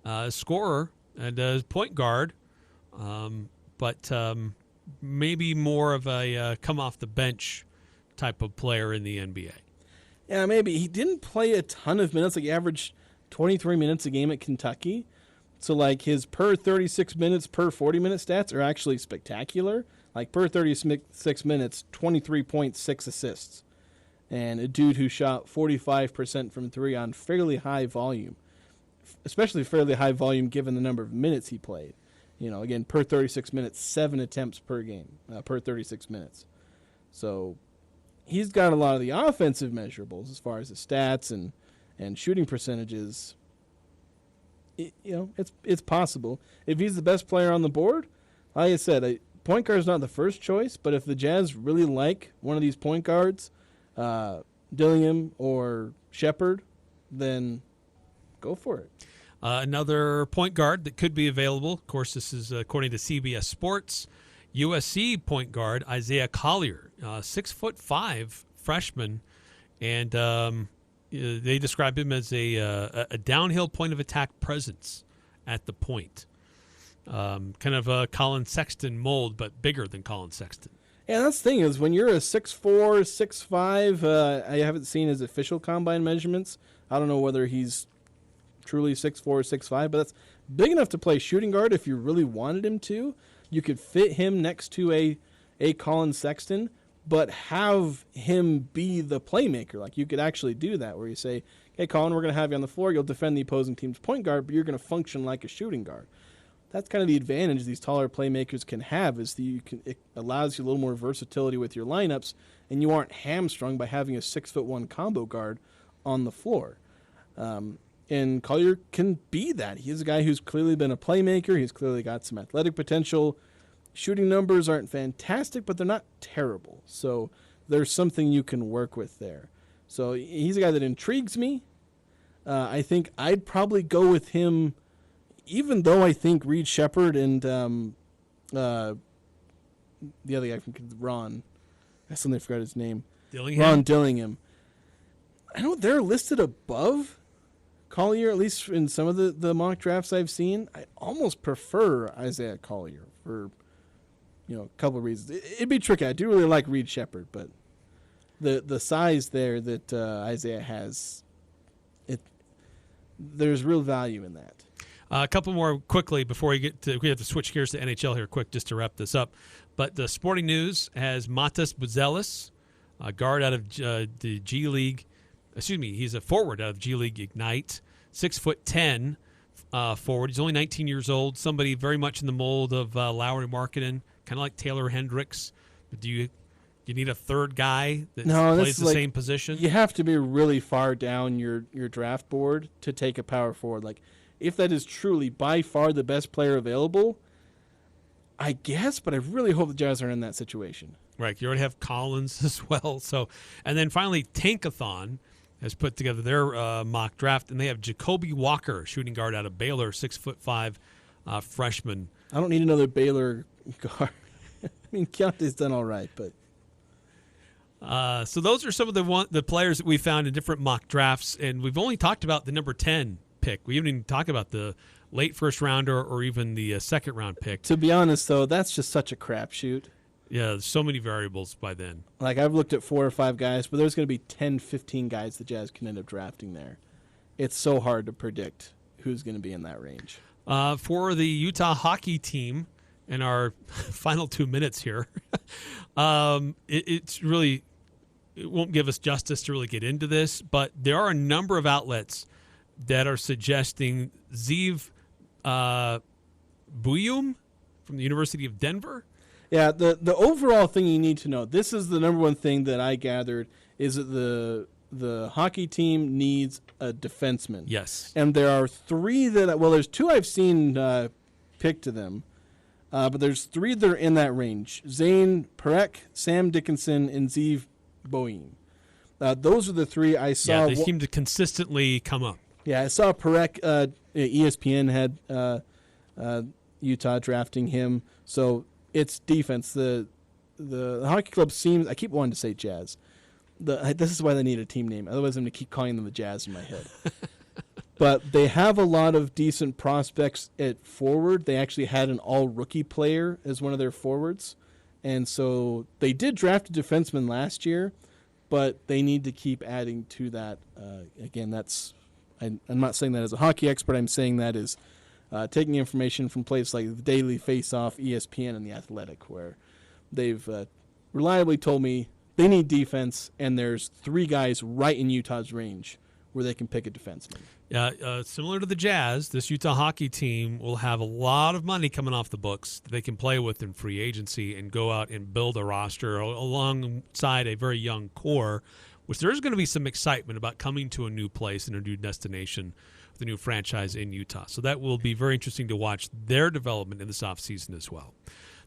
[SPEAKER 1] a scorer, and a point guard, but maybe more of a come-off-the-bench type of player in the NBA.
[SPEAKER 2] Yeah, maybe. He didn't play a ton of minutes. Like, he averaged 23 minutes a game at Kentucky. So, like, his per 36 minutes, per 40-minute stats are actually spectacular. Like, per 36 minutes, 23.6 assists. And a dude who shot 45% from 3 on fairly high volume, especially fairly high volume given the number of minutes he played. Again, per 36 minutes, 7 attempts per game, per 36 minutes. So he's got a lot of the offensive measurables as far as his stats and shooting percentages. It's possible. If he's the best player on the board, like I said, point guard is not the first choice, but if the Jazz really like one of these point guards, Dillingham or Shepard, then go for it.
[SPEAKER 1] Another point guard that could be available, of course, this is according to CBS Sports, USC point guard Isaiah Collier, 6'5" freshman, and they describe him as a downhill point of attack presence at the point. Kind of a Colin Sexton mold, but bigger than Colin Sexton.
[SPEAKER 2] Yeah, that's the thing is when you're a 6'4", 6'5", I haven't seen his official combine measurements. I don't know whether he's truly 6'4", 6'5", but that's big enough to play shooting guard if you really wanted him to. You could fit him next to a Colin Sexton, but have him be the playmaker. Like you could actually do that where you say, okay, Colin, we're going to have you on the floor. You'll defend the opposing team's point guard, but you're going to function like a shooting guard. That's kind of the advantage these taller playmakers can have is it allows you a little more versatility with your lineups, and you aren't hamstrung by having a 6'1" combo guard on the floor. And Collier can be that. He's a guy who's clearly been a playmaker. He's clearly got some athletic potential. Shooting numbers aren't fantastic, but they're not terrible. So there's something you can work with there. So he's a guy that intrigues me. I think I'd probably go with him, even though I think Reed Shepard and the other guy from Ron, I suddenly forgot his name.
[SPEAKER 1] Dillingham?
[SPEAKER 2] Ron Dillingham. I know they're listed above Collier, at least in some of the mock drafts I've seen. I almost prefer Isaiah Collier for a couple of reasons. It'd be tricky. I do really like Reed Shepard, but the size there that Isaiah has, there's real value in that.
[SPEAKER 1] A couple more quickly before we have to switch gears to NHL here quick just to wrap this up. But the Sporting News has Matas Buzelis, a guard out of the G League. Excuse me, he's a forward out of G League Ignite, 6'10" forward. He's only 19 years old. Somebody very much in the mold of Lowry Markkanen, kind of like Taylor Hendricks. Do you need a third guy that plays the same position?
[SPEAKER 2] You have to be really far down your draft board to take a power forward. Like, if that is truly by far the best player available, I guess, but I really hope the Jazz aren't in that situation.
[SPEAKER 1] Right, you already have Collins as well. So, and then finally, Tankathon has put together their mock draft, and they have Jacoby Walker, shooting guard out of Baylor, 6'5", freshman.
[SPEAKER 2] I don't need another Baylor guard. I mean, Keontae's done all right, but
[SPEAKER 1] so those are some of the players that we found in different mock drafts, and we've only talked about the number 10 pick. We haven't even talked about the late first rounder or even the second round pick.
[SPEAKER 2] To be honest, though, that's just such a crapshoot.
[SPEAKER 1] Yeah, there's so many variables by then.
[SPEAKER 2] Like, I've looked at 4 or 5 guys, but there's going to be 10, 15 guys the Jazz can end up drafting there. It's so hard to predict who's going to be in that range.
[SPEAKER 1] For the Utah hockey team, in our final 2 minutes here, it won't give us justice to really get into this, but there are a number of outlets that are suggesting Zeev Buyum from the University of Denver.
[SPEAKER 2] Yeah, the overall thing you need to know, this is the number one thing that I gathered, is that the hockey team needs a defenseman.
[SPEAKER 1] Yes.
[SPEAKER 2] And there are 3 there's 2 I've seen picked to them, but there's 3 that are in that range. Zane Perek, Sam Dickinson, and Zeev Buyum. Those are the 3 I saw.
[SPEAKER 1] Yeah, they seem to consistently come up.
[SPEAKER 2] Yeah, I saw Perek. ESPN had Utah drafting him, so it's defense. The hockey club seems. I keep wanting to say Jazz. This is why they need a team name. Otherwise, I'm going to keep calling them the Jazz in my head. But they have a lot of decent prospects at forward. They actually had an all-rookie player as one of their forwards, and so they did draft a defenseman last year, but they need to keep adding to that. Again, that's. I'm not saying that as a hockey expert. I'm saying that as taking information from places like the Daily Face-Off, ESPN, and The Athletic, where they've reliably told me they need defense, and there's 3 guys right in Utah's range where they can pick a defenseman.
[SPEAKER 1] Yeah, similar to the Jazz, this Utah hockey team will have a lot of money coming off the books that they can play with in free agency and go out and build a roster alongside a very young core, which there's going to be some excitement about coming to a new place and a new destination with a new franchise in Utah. So that will be very interesting to watch their development in this offseason as well.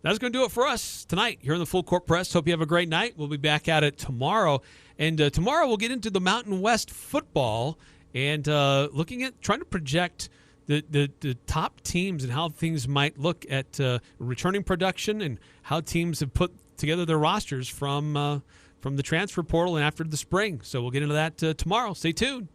[SPEAKER 1] that's going to do it for us tonight here in the Full Court Press. Hope you have a great night. We'll be back at it tomorrow. And tomorrow we'll get into the Mountain West football and looking at trying to project the top teams and how things might look at returning production and how teams have put together their rosters from the transfer portal and after the spring. So we'll get into that tomorrow. Stay tuned.